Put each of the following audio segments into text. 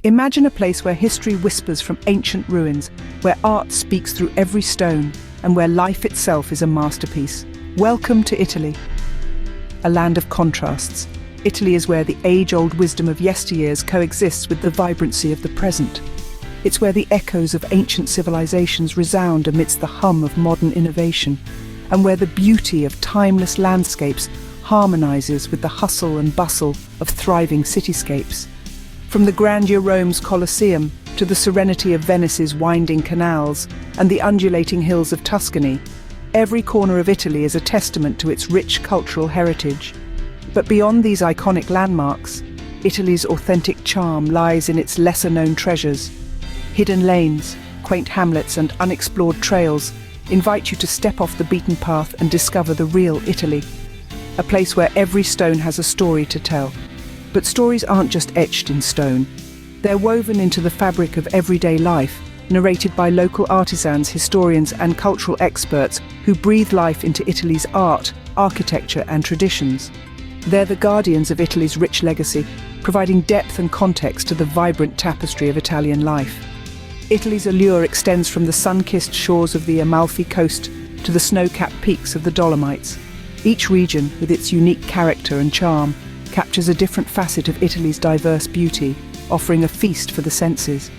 Imagine a place where history whispers from ancient ruins, where art speaks through every stone, and where life itself is a masterpiece. Welcome to Italy, a land of contrasts. Italy is where the age-old wisdom of yesteryears coexists with the vibrancy of the present. It's where the echoes of ancient civilizations resound amidst the hum of modern innovation, and where the beauty of timeless landscapes harmonizes with the hustle and bustle of thriving cityscapes. From the grandeur of Rome's Colosseum to the serenity of Venice's winding canals and the undulating hills of Tuscany, every corner of Italy is a testament to its rich cultural heritage. But beyond these iconic landmarks, Italy's authentic charm lies in its lesser-known treasures. Hidden lanes, quaint hamlets and unexplored trails invite you to step off the beaten path and discover the real Italy. A place where every stone has a story to tell. But stories aren't just etched in stone. They're woven into the fabric of everyday life, narrated by local artisans, historians and cultural experts who breathe life into Italy's art, architecture and traditions. They're the guardians of Italy's rich legacy, providing depth and context to the vibrant tapestry of Italian life. Italy's allure extends from the sun-kissed shores of the Amalfi Coast to the snow-capped peaks of the Dolomites. Each region, with its unique character and charm, captures a different facet of Italy's diverse beauty, offering a feast for the senses.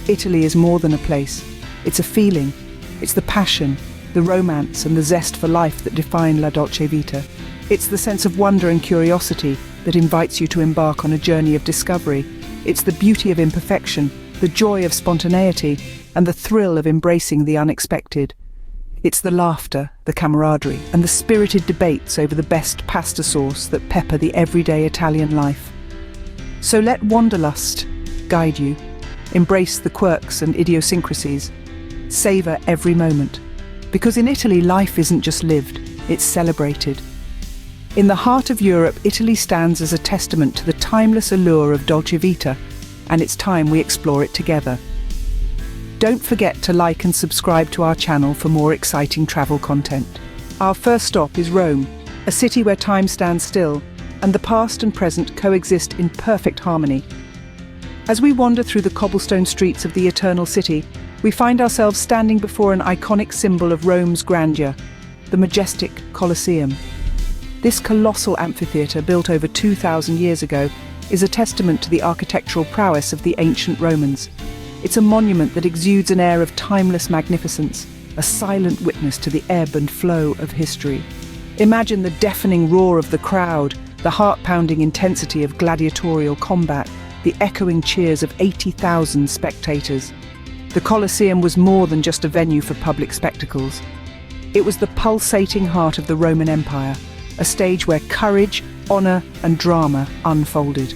Italy is more than a place. It's a feeling. It's the passion, the romance and the zest for life that define La Dolce Vita. It's the sense of wonder and curiosity that invites you to embark on a journey of discovery. It's the beauty of imperfection, the joy of spontaneity, and the thrill of embracing the unexpected. It's the laughter, the camaraderie, and the spirited debates over the best pasta sauce that pepper the everyday Italian life. So let wanderlust guide you. Embrace the quirks and idiosyncrasies. Savor every moment. Because in Italy, life isn't just lived, it's celebrated. In the heart of Europe, Italy stands as a testament to the timeless allure of Dolce Vita, and it's time we explore it together. Don't forget to like and subscribe to our channel for more exciting travel content. Our first stop is Rome, a city where time stands still and the past and present coexist in perfect harmony. As we wander through the cobblestone streets of the Eternal City, we find ourselves standing before an iconic symbol of Rome's grandeur, the majestic Colosseum. This colossal amphitheatre, built over 2,000 years ago, is a testament to the architectural prowess of the ancient Romans. It's a monument that exudes an air of timeless magnificence, a silent witness to the ebb and flow of history. Imagine the deafening roar of the crowd, the heart-pounding intensity of gladiatorial combat, the echoing cheers of 80,000 spectators. The Colosseum was more than just a venue for public spectacles. It was the pulsating heart of the Roman Empire, a stage where courage, honor, and drama unfolded.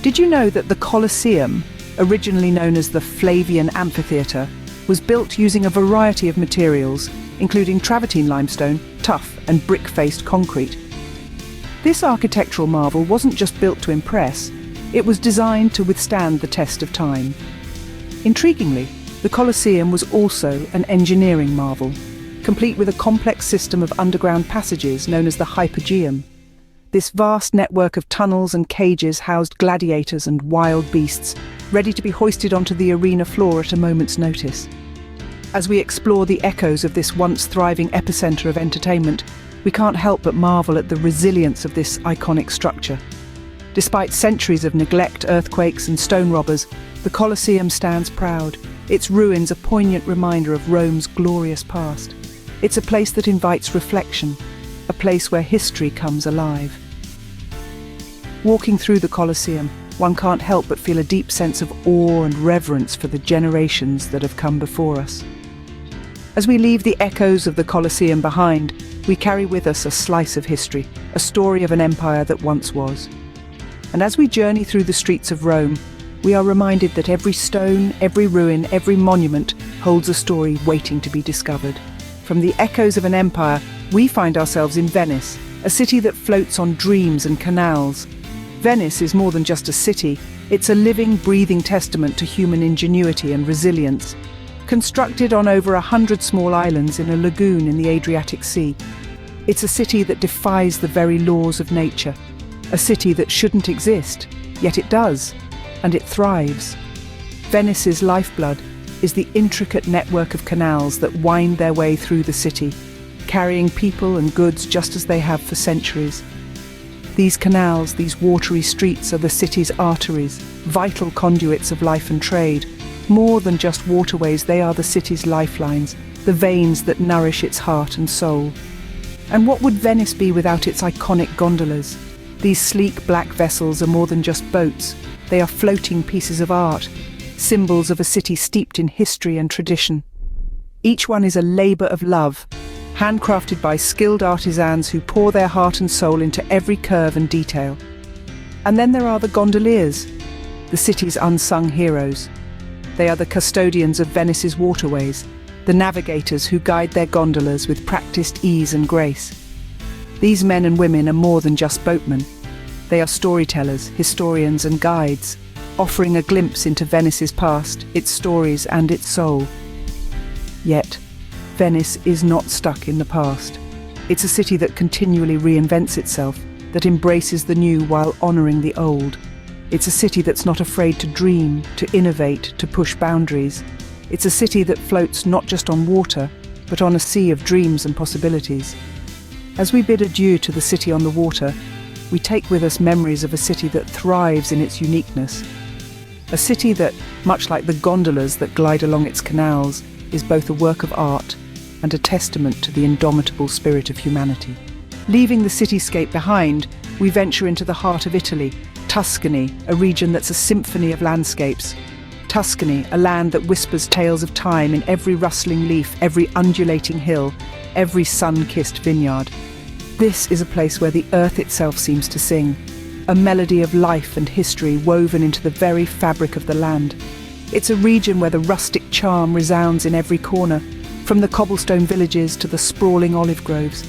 Did you know that the Colosseum, originally known as the Flavian Amphitheatre, was built using a variety of materials, including travertine limestone, tuff, and brick-faced concrete? This architectural marvel wasn't just built to impress, it was designed to withstand the test of time. Intriguingly, the Colosseum was also an engineering marvel, complete with a complex system of underground passages known as the Hypogeum. This vast network of tunnels and cages housed gladiators and wild beasts, ready to be hoisted onto the arena floor at a moment's notice. As we explore the echoes of this once thriving epicenter of entertainment, we can't help but marvel at the resilience of this iconic structure. Despite centuries of neglect, earthquakes and stone robbers, the Colosseum stands proud, its ruins a poignant reminder of Rome's glorious past. It's a place that invites reflection, a place where history comes alive. Walking through the Colosseum, one can't help but feel a deep sense of awe and reverence for the generations that have come before us. As we leave the echoes of the Colosseum behind, we carry with us a slice of history, a story of an empire that once was. And as we journey through the streets of Rome, we are reminded that every stone, every ruin, every monument holds a story waiting to be discovered. From the echoes of an empire, we find ourselves in Venice, a city that floats on dreams and canals. Venice is more than just a city, it's a living, breathing testament to human ingenuity and resilience. Constructed on over 100 small islands in a lagoon in the Adriatic Sea, it's a city that defies the very laws of nature. A city that shouldn't exist, yet it does. and it thrives. Venice's lifeblood is the intricate network of canals that wind their way through the city, carrying people and goods just as they have for centuries. These canals, these watery streets, are the city's arteries, vital conduits of life and trade. More than just waterways, they are the city's lifelines, the veins that nourish its heart and soul. And what would Venice be without its iconic gondolas? These sleek black vessels are more than just boats. They are floating pieces of art, symbols of a city steeped in history and tradition. Each one is a labour of love, handcrafted by skilled artisans who pour their heart and soul into every curve and detail. And then there are the gondoliers, the city's unsung heroes. They are the custodians of Venice's waterways, the navigators who guide their gondolas with practiced ease and grace. These men and women are more than just boatmen. They are storytellers, historians and guides, offering a glimpse into Venice's past, its stories and its soul. Yet, Venice is not stuck in the past. It's a city that continually reinvents itself, that embraces the new while honouring the old. It's a city that's not afraid to dream, to innovate, to push boundaries. It's a city that floats not just on water, but on a sea of dreams and possibilities. As we bid adieu to the city on the water, we take with us memories of a city that thrives in its uniqueness. A city that, much like the gondolas that glide along its canals, is both a work of art and a testament to the indomitable spirit of humanity. Leaving the cityscape behind, we venture into the heart of Italy, Tuscany, a region that's a symphony of landscapes. Tuscany, a land that whispers tales of time in every rustling leaf, every undulating hill, every sun-kissed vineyard. This is a place where the earth itself seems to sing, a melody of life and history woven into the very fabric of the land. It's a region where the rustic charm resounds in every corner, from the cobblestone villages to the sprawling olive groves.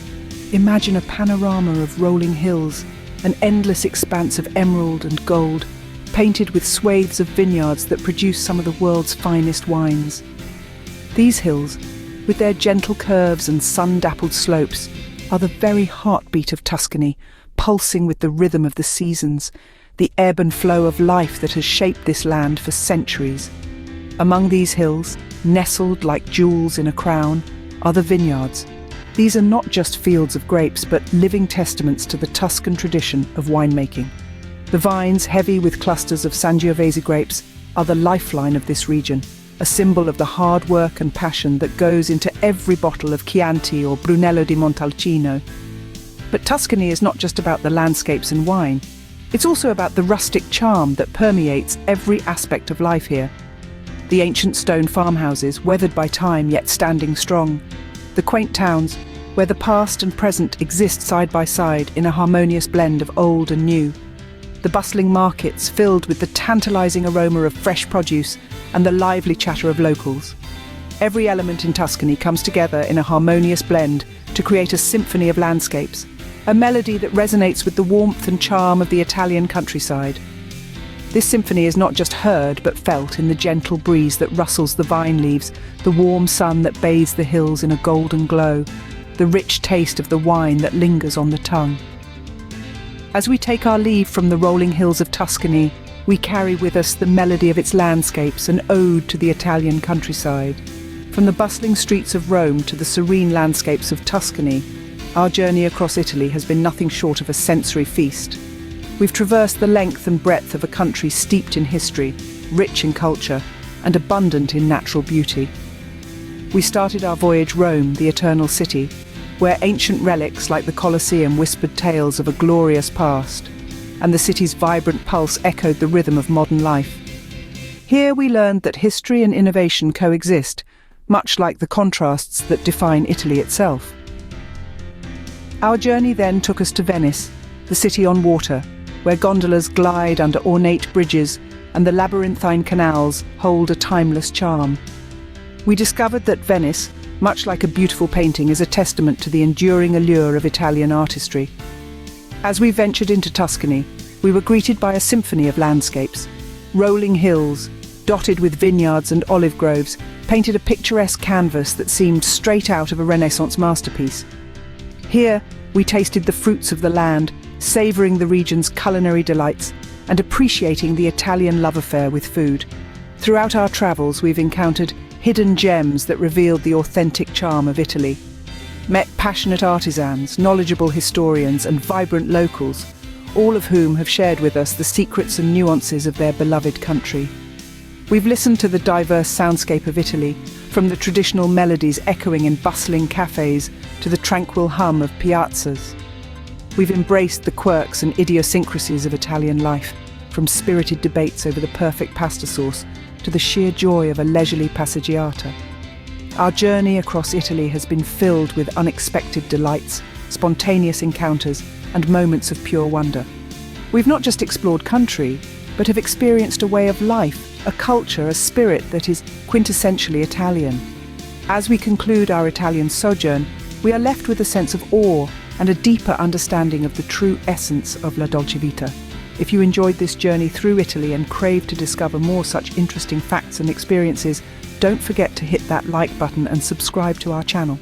Imagine a panorama of rolling hills, an endless expanse of emerald and gold, painted with swathes of vineyards that produce some of the world's finest wines. These hills, with their gentle curves and sun-dappled slopes, are the very heartbeat of Tuscany, pulsing with the rhythm of the seasons, the ebb and flow of life that has shaped this land for centuries. Among these hills, nestled like jewels in a crown, are the vineyards. These are not just fields of grapes, but living testaments to the Tuscan tradition of winemaking. The vines, heavy with clusters of Sangiovese grapes, are the lifeline of this region, a symbol of the hard work and passion that goes into every bottle of Chianti or Brunello di Montalcino. But Tuscany is not just about the landscapes and wine. It's also about the rustic charm that permeates every aspect of life here. The ancient stone farmhouses, weathered by time yet standing strong. The quaint towns, where the past and present exist side by side in a harmonious blend of old and new. The bustling markets filled with the tantalizing aroma of fresh produce and the lively chatter of locals. Every element in Tuscany comes together in a harmonious blend to create a symphony of landscapes, a melody that resonates with the warmth and charm of the Italian countryside. This symphony is not just heard but felt in the gentle breeze that rustles the vine leaves, the warm sun that bathes the hills in a golden glow, the rich taste of the wine that lingers on the tongue. As we take our leave from the rolling hills of Tuscany, we carry with us the melody of its landscapes, an ode to the Italian countryside. From the bustling streets of Rome to the serene landscapes of Tuscany, our journey across Italy has been nothing short of a sensory feast. We've traversed the length and breadth of a country steeped in history, rich in culture, and abundant in natural beauty. We started our voyage Rome, the eternal city, where ancient relics like the Colosseum whispered tales of a glorious past, and the city's vibrant pulse echoed the rhythm of modern life. Here we learned that history and innovation coexist, much like the contrasts that define Italy itself. Our journey then took us to Venice, the city on water, where gondolas glide under ornate bridges and the labyrinthine canals hold a timeless charm. We discovered that Venice, much like a beautiful painting, is a testament to the enduring allure of Italian artistry. As we ventured into Tuscany, we were greeted by a symphony of landscapes. Rolling hills, dotted with vineyards and olive groves, painted a picturesque canvas that seemed straight out of a Renaissance masterpiece. Here, we tasted the fruits of the land, savouring the region's culinary delights, and appreciating the Italian love affair with food. Throughout our travels, we've encountered hidden gems that revealed the authentic charm of Italy, met passionate artisans, knowledgeable historians, and vibrant locals, all of whom have shared with us the secrets and nuances of their beloved country. We've listened to the diverse soundscape of Italy, from the traditional melodies echoing in bustling cafes to the tranquil hum of piazzas. We've embraced the quirks and idiosyncrasies of Italian life, from spirited debates over the perfect pasta sauce to the sheer joy of a leisurely passeggiata. Our journey across Italy has been filled with unexpected delights, spontaneous encounters, and moments of pure wonder. We've not just explored country, but have experienced a way of life, a culture, a spirit that is quintessentially Italian. As we conclude our Italian sojourn, we are left with a sense of awe and a deeper understanding of the true essence of La Dolce Vita. If you enjoyed this journey through Italy and crave to discover more such interesting facts and experiences, don't forget to hit that like button and subscribe to our channel.